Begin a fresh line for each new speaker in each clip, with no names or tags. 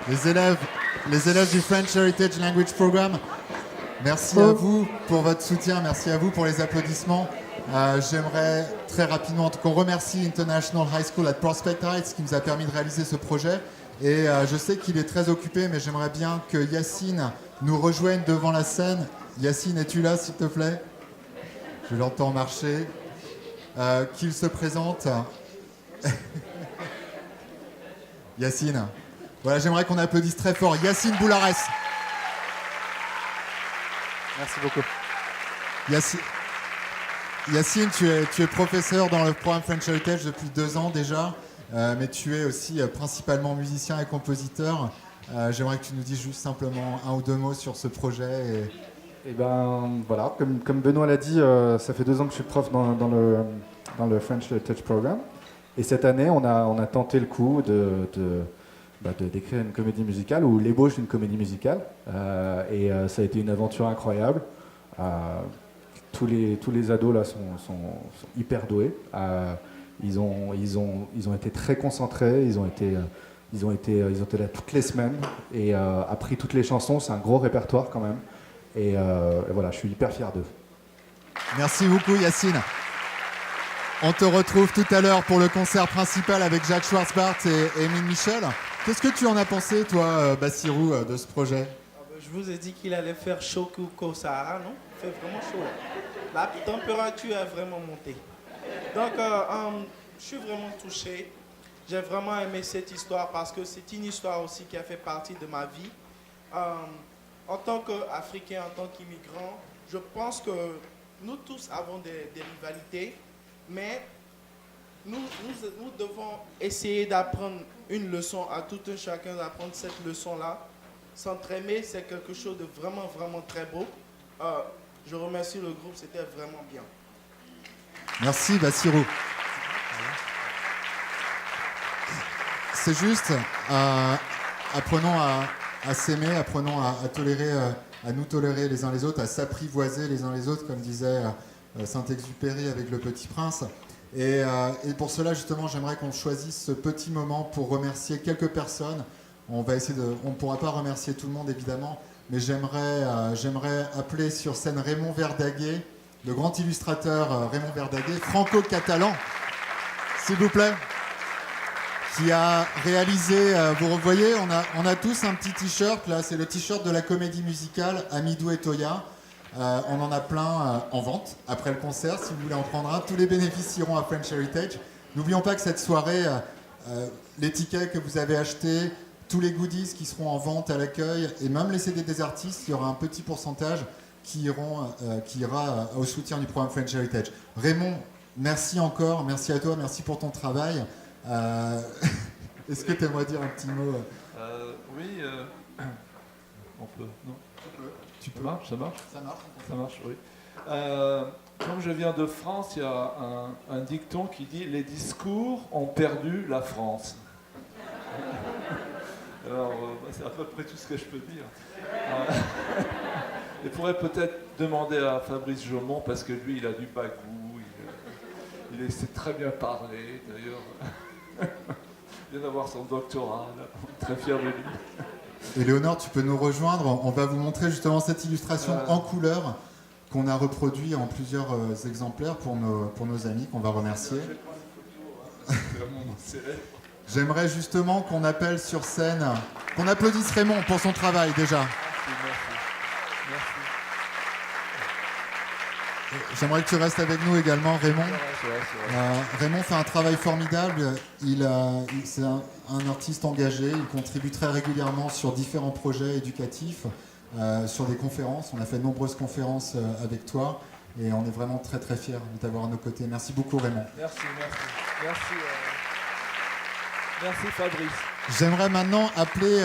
Les élèves, les élèves du French Heritage Language Program, merci à vous pour votre soutien, merci à vous pour les applaudissements. J'aimerais très rapidement qu'on remercie International High School at Prospect Heights qui nous a permis de réaliser ce projet. Et je sais qu'il est très occupé, mais j'aimerais bien que Yacine nous rejoigne devant la scène. Yacine, es-tu là, s'il te plaît? Je l'entends marcher. Qu'il se présente. Yacine. Voilà, j'aimerais qu'on applaudisse très fort Yacine Boulares.
Merci beaucoup.
Yacine, tu es professeur dans le programme French Heritage depuis 2 ans déjà, mais tu es aussi principalement musicien et compositeur. J'aimerais que tu nous dises juste simplement 1 ou 2 mots sur ce projet.
Et ben voilà, comme Benoît l'a dit, ça fait 2 ans que je suis prof dans le French Heritage Program. Et cette année, on a tenté le coup d'écrire une comédie musicale ou l'ébauche d'une comédie musicale. Et ça a été une aventure incroyable. Tous les ados là sont hyper doués. Ils ont été très concentrés. Ils ont été là toutes les semaines et appris toutes les chansons. C'est un gros répertoire quand même. Et voilà, je suis hyper fier d'eux.
Merci beaucoup Yacine. On te retrouve tout à l'heure pour le concert principal avec Jacques Schwartzbart et Émile Michel. Qu'est-ce que tu en as pensé, toi, Bassirou, de ce projet?
Je vous ai dit qu'il allait faire chaud qu'au Sahara, non? Il fait vraiment chaud là. La température a vraiment monté. Donc, je suis vraiment touché. J'ai vraiment aimé cette histoire parce que c'est une histoire aussi qui a fait partie de ma vie. En tant qu'Africain, en tant qu'immigrant, je pense que nous tous avons des rivalités, mais nous devons essayer d'apprendre une leçon à tout un chacun, d'apprendre cette leçon-là. S'entraimer, c'est quelque chose de vraiment, vraiment très beau. Je remercie le groupe, c'était vraiment bien.
Merci Bassirou. C'est juste, apprenons à s'aimer, apprenons à tolérer, à nous tolérer les uns les autres, à s'apprivoiser les uns les autres, comme disait Saint-Exupéry avec Le Petit Prince. Et pour cela, justement, j'aimerais qu'on choisisse ce petit moment pour remercier quelques personnes. On ne pourra pas remercier tout le monde, évidemment, mais j'aimerais appeler sur scène Raymond Verdaguer, le grand illustrateur Raymond Verdaguer, franco-catalan, s'il vous plaît, qui a réalisé, vous voyez, on a tous un petit t-shirt, là, c'est le t-shirt de la comédie musicale Amidou et Toya. On en a plein en vente après le concert, si vous voulez en prendre un. Tous les bénéfices iront à French Heritage. N'oublions pas que cette soirée, les tickets que vous avez achetés, tous les goodies qui seront en vente à l'accueil, et même les CD des artistes, il y aura un petit pourcentage qui ira au soutien du programme French Heritage. Raymond, merci encore, merci à toi, merci pour ton travail. Est-ce que tu aimerais dire un petit mot?
Oui, on peut, non?
Tu peux.
Ça marche? Ça marche, oui. Comme je viens de France, il y a un dicton qui dit « Les discours ont perdu la France ». Alors, c'est à peu près tout ce que je peux dire. Il pourrait peut-être demander à Fabrice Jaumont, parce que lui, il a du bagou, il sait très bien parler, d'ailleurs. Il vient d'avoir son doctorat, là. Très fier de lui.
Éléonore, tu peux nous rejoindre. On va vous montrer justement cette illustration en couleur qu'on a reproduit en plusieurs exemplaires pour nos amis qu'on va remercier. J'aimerais justement qu'on appelle sur scène, qu'on applaudisse Raymond pour son travail déjà.
Merci.
J'aimerais que tu restes avec nous également, Raymond. Raymond fait un travail formidable. C'est un artiste engagé. Il contribue très régulièrement sur différents projets éducatifs, sur des conférences. On a fait de nombreuses conférences avec toi et on est vraiment très très fiers de t'avoir à nos côtés. Merci beaucoup, Raymond.
Merci Fabrice.
J'aimerais maintenant appeler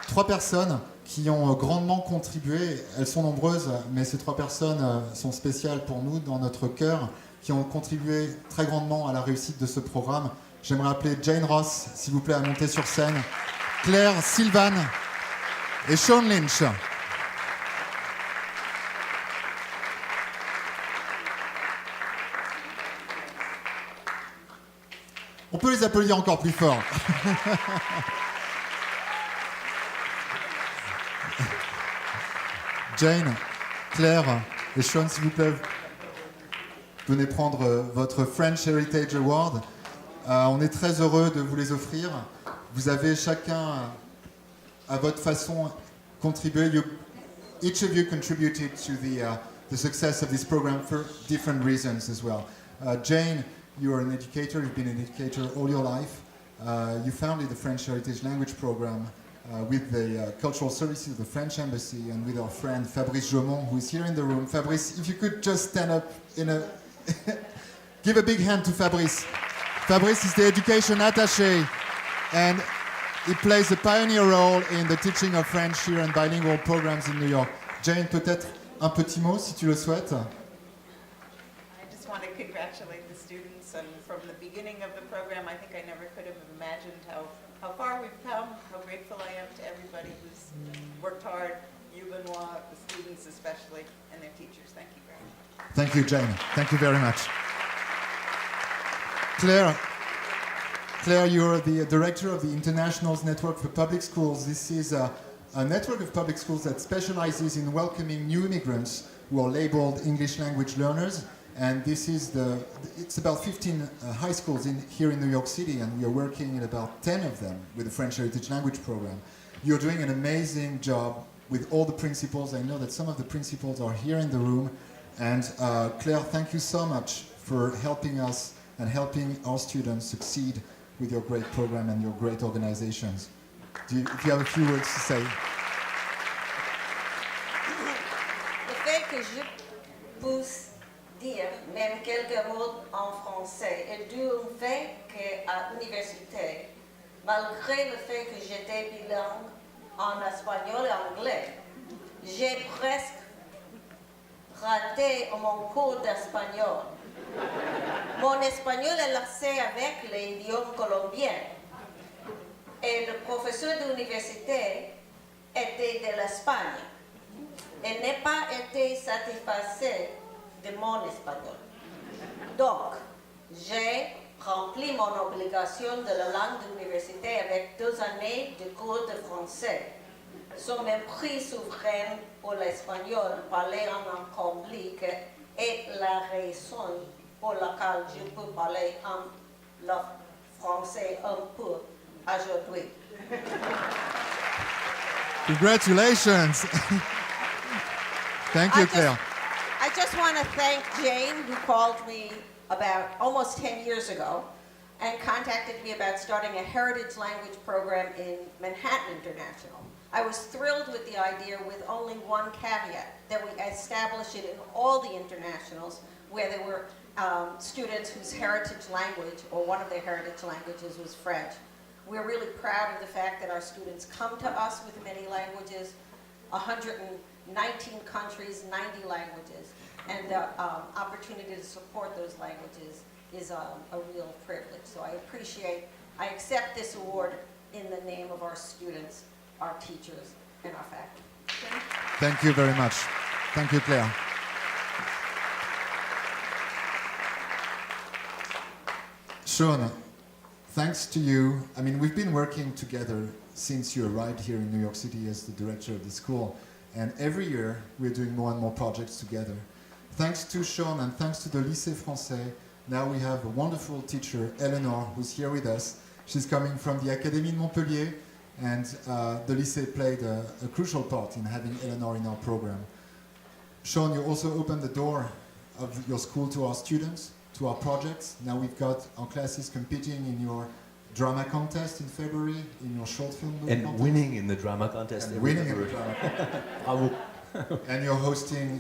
3 personnes qui ont grandement contribué. Elles sont nombreuses, mais ces 3 personnes sont spéciales pour nous, dans notre cœur, qui ont contribué très grandement à la réussite de ce programme. J'aimerais appeler Jane Ross, s'il vous plaît, à monter sur scène. Claire Sylvan et Sean Lynch. On peut les applaudir encore plus fort. Jane, Claire et Sean, s'il vous plaît, venez prendre votre French Heritage Award. On est très heureux de vous les offrir. Vous avez chacun, à votre façon, contribué. Each of you contributed to the success of this program for different reasons as well. Jane, you are an educator. You've been an educator all your life. You founded the French Heritage Language Program with the Cultural Services of the French Embassy and with our friend Fabrice Jomont, who is here in the room. Fabrice, if you could just stand up give a big hand to Fabrice. Fabrice is the education attaché, and he plays a pioneer role in the teaching of French here and bilingual programs in New York. Jane, peut-être un petit mot si tu le souhaites.
I just want to congratulate the students, and from the beginning of the program, I think I never could have imagined how far we've come, how grateful I am to everybody who's worked hard, you, Benoit, the students especially, and their teachers. Thank you very much.
Thank you, Jane. Thank you very much. Claire, you're the director of the Internationals Network for Public Schools. This is a network of public schools that specializes in welcoming new immigrants who are labeled English language learners. And this is it's about 15 high schools here in New York City, and we are working in about 10 of them with the French Heritage Language Program. You're doing an amazing job with all the principals. I know that some of the principals are here in the room. And Claire, thank you so much for helping us and helping our students succeed with your great program and your great organizations. If you have a few words to say.
Le fait que je puisse dire même quelques mots en français est dû au fait qu'à l'université, malgré le fait que j'étais bilingue en espagnol et anglais, j'ai presque raté mon cours d'espagnol. Mon espagnol est lancé avec l'idiome colombien. Et le professeur d'université était de l'Espagne. Et n'a pas été satisfait de mon espagnol. Donc, j'ai rempli mon obligation de la langue d'université avec 2 années de cours de français. Son mépris souverain pour l'espagnol parlé en complique est la raison pour laquelle je peux parler en le français un peu aujourd'hui.
Congratulations. Thank you, Claire.
I just want to thank Jane, who called me about almost 10 years ago and contacted me about starting a heritage language program in Manhattan International. I was thrilled with the idea, with only one caveat, that we establish it in all the internationals where there were students whose heritage language, or one of their heritage languages, was French. We're really proud of the fact that our students come to us with many languages, 119 countries, 90 languages, and the opportunity to support those languages is a real privilege. So I accept this award in the name of our students, our teachers, and our faculty.
Thank you very much. Thank you, Claire. Sean, thanks to you. I mean, we've been working together since you arrived here in New York City as the director of the school. And every year, we're doing more and more projects together. Thanks to Sean and thanks to the Lycée Français, now we have a wonderful teacher, Eleanor, who's here with us. She's coming from the Académie de Montpellier, and the lycée played a crucial part in having Eleanor in our program. Sean, you also opened the door of your school to our students, to our projects. Now we've got our classes competing in your drama contest in February, in your short film
and
contest.
winning in the drama contest.
And winning in the drama contest.
Bravo.
And you're hosting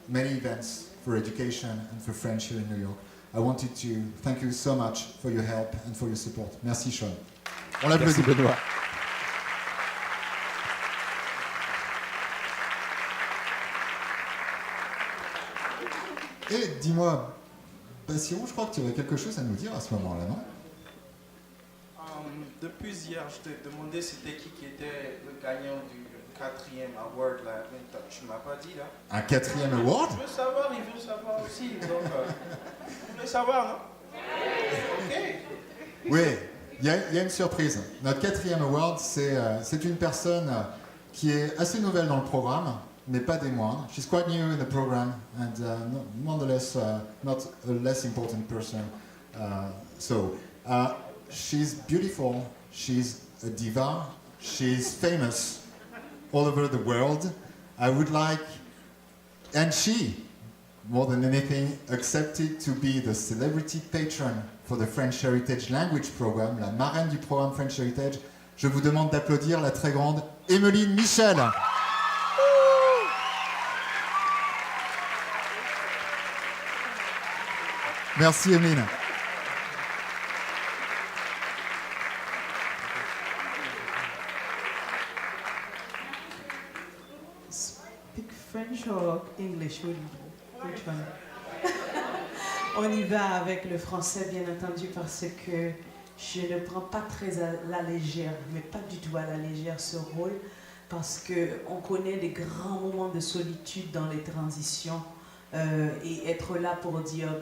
many events for education and for French here in New York. I wanted to thank you so much for your help and for your support. Merci, Sean. On
Merci
l'applaudit.
Benoît.
Et dis-moi, Bassirou, je crois que tu avais quelque chose à nous dire à ce moment-là, non?
Depuis hier, je t'ai demandé c'était qui était le gagnant du 4e award là. Tu m'as pas dit là.
Un 4e award?
Je veux savoir, il veut savoir aussi. Donc, vous voulez savoir, non? Ok.
Oui, il y a une surprise. Notre 4e award, c'est une personne qui est assez nouvelle dans le programme, mais pas des moindres. She's quite new in the program and nonetheless not a less important person. She's beautiful, she's a diva, she's famous all over the world. I would like, and she, more than anything, accepted to be the celebrity patron for the French Heritage Language Program, la marraine du programme French Heritage. Je vous demande d'applaudir la très grande Emeline Michel. Merci Emeline.
Speak French or English? Which one? On y va avec le français, bien entendu, parce que je ne prends pas très à la légère, mais pas du tout à la légère ce rôle, parce qu'on connaît des grands moments de solitude dans les transitions et être là pour dire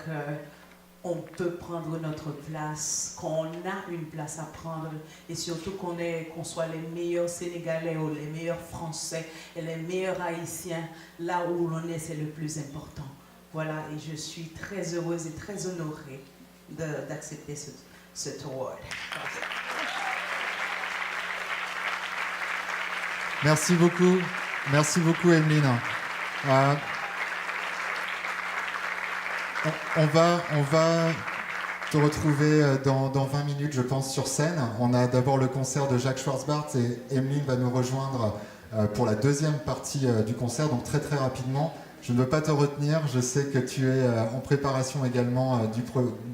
qu'on peut prendre notre place, qu'on a une place à prendre et surtout qu'on soit les meilleurs Sénégalais ou les meilleurs Français et les meilleurs Haïtiens, là où l'on est, c'est le plus important. Voilà, et je suis très heureuse et très honorée d'accepter cet award.
Merci beaucoup Emeline. On va te retrouver dans 20 minutes, je pense, sur scène. On a d'abord le concert de Jacques Schwarzbart et Emeline va nous rejoindre pour la deuxième partie du concert, donc très très rapidement. Je ne veux pas te retenir, je sais que tu es en préparation également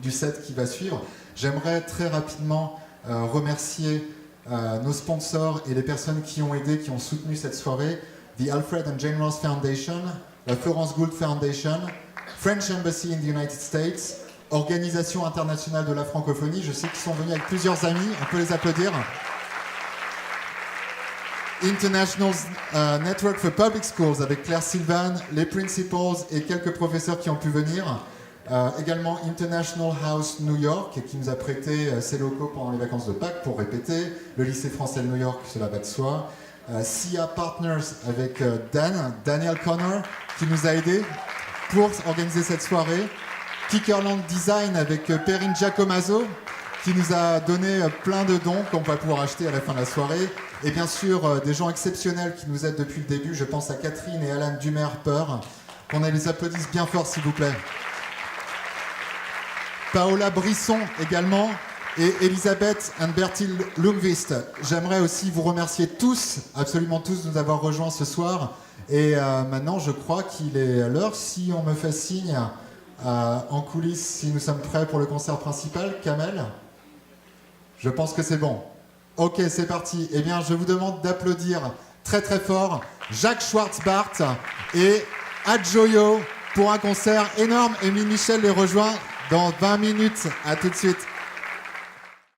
du set qui va suivre. J'aimerais très rapidement remercier nos sponsors et les personnes qui ont aidé, qui ont soutenu cette soirée. The Alfred and Jane Ross Foundation, la Florence Gould Foundation, French Embassy in the United States, Organisation internationale de la francophonie. Je sais qu'ils sont venus avec plusieurs amis, on peut les applaudir. International Network for Public Schools avec Claire Sylvan, les principals et quelques professeurs qui ont pu venir. Également International House New York qui nous a prêté ses locaux pendant les vacances de Pâques pour répéter. Le lycée français de New York, cela va de soi. SIA Partners avec Daniel Connor qui nous a aidés pour organiser cette soirée. Kickerland Design avec Perrine Giacomazzo qui nous a donné plein de dons qu'on va pouvoir acheter à la fin de la soirée. Et bien sûr, des gens exceptionnels qui nous aident depuis le début. Je pense à Catherine et Alan Dumer-Peur. Qu'on les applaudisse bien fort, s'il vous plaît. Paola Brisson également. Et Elisabeth and Bertil Lundqvist. J'aimerais aussi vous remercier tous, absolument tous, de nous avoir rejoints ce soir. Et maintenant, je crois qu'il est l'heure. Si on me fait signe en coulisses, si nous sommes prêts pour le concert principal, Kamel, je pense que c'est bon. Ok, c'est parti. Eh bien, je vous demande d'applaudir très très fort Jacques Schwarzbart et Adjoyo pour un concert énorme. Emeline Michel les rejoint dans 20 minutes. À tout de suite.